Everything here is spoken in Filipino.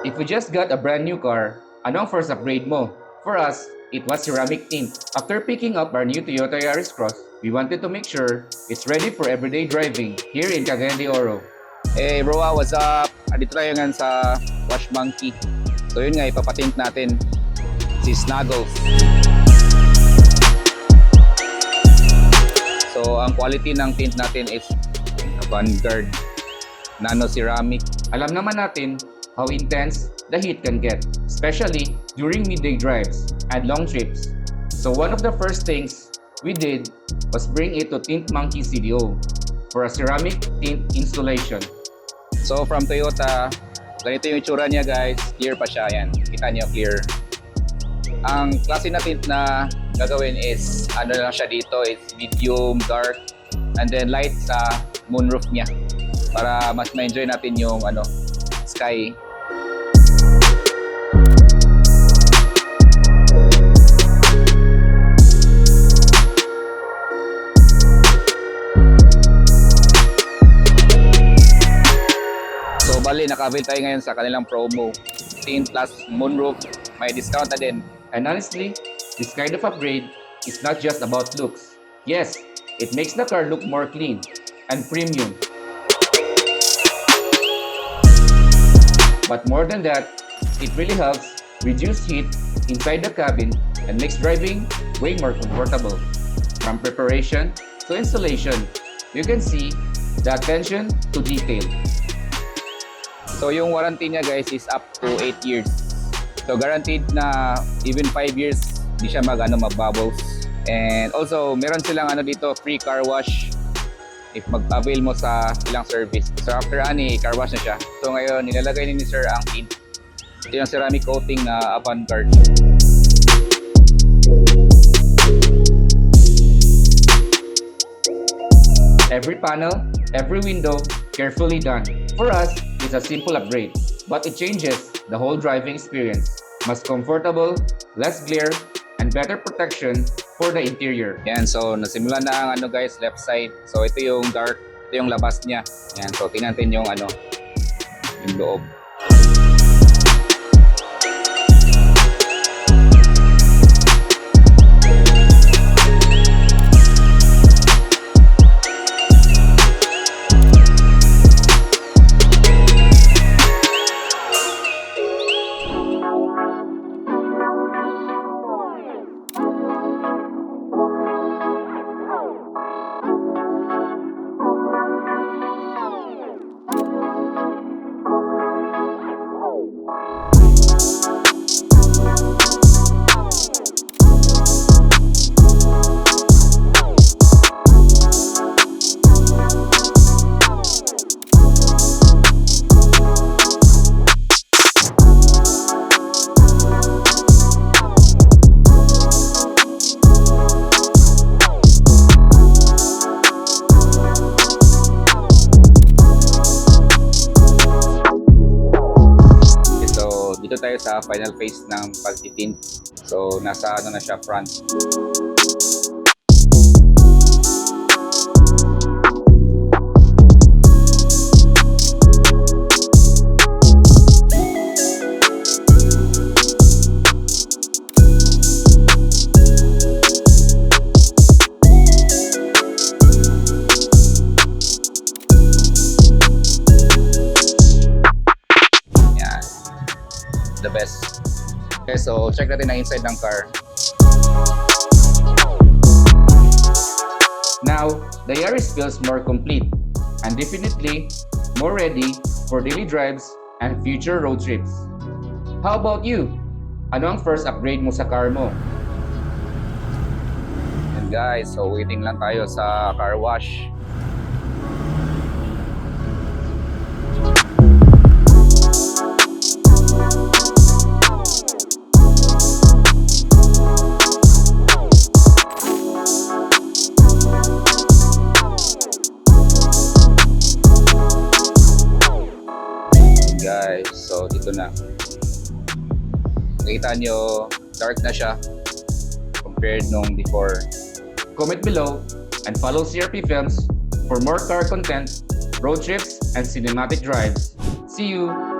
If we just got a brand new car, ano ang first upgrade mo? For us, it was ceramic tint. After picking up our new Toyota Yaris Cross, we wanted to make sure it's ready for everyday driving here in Cagayan de Oro. Hey bro, what's up? Andito tayo ngayon sa Wash Monkey. So yun nga, ipapatint natin si Snuggles. So ang quality ng tint natin is Vanguard Nano Ceramic. Alam naman natin how intense the heat can get, especially during midday drives and long trips. So one of the first things we did was bring it to Tint Monkey CDO for a ceramic tint installation. So from Toyota, ganito yung itsura niya guys. Clear pa siya, yan. Kita niyo clear. Ang klase na tint na gagawin is ano lang siya dito, it's medium, dark, and then light sa moonroof niya para mas ma-enjoy natin yung sky. So bali, naka-avail tayo ngayon sa kanilang promo. Tint plus moonroof, may discount na din. And honestly, this kind of upgrade is not just about looks. Yes, it makes the car look more clean and premium. But more than that, it really helps reduce heat inside the cabin and makes driving way more comfortable. From preparation to installation, you can see the attention to detail. So yung warranty niya guys is up to 8 years. So guaranteed na even 5 years di siya mag-bubbles. And also meron silang dito free car wash if mag-avail mo sa ilang service. So after car wash na siya. So ngayon nilalagay ni Sir ang tint. Ito yung ceramic coating na Vanguard. Every panel, every window, carefully done. For us, it's a simple upgrade, but it changes the whole driving experience. Mas comfortable, less glare, and better protection for the interior. Yan, so nasimula na ang guys, left side. So ito yung dark, ito yung labas niya. Yan, so tingnan natin yung yung loob. Dito tayo sa final phase ng pagtitint. So nasa na siya front. The best. Okay, so check natin ang inside ng car. Now, the Yaris feels more complete and definitely more ready for daily drives and future road trips. How about you? Ano ang first upgrade mo sa car mo? And guys, so waiting lang tayo sa car wash. Guys, so dito na. Nakita nyo, dark na siya compared nung before. Comment below and follow CRP Films for more car content, road trips, and cinematic drives. See you!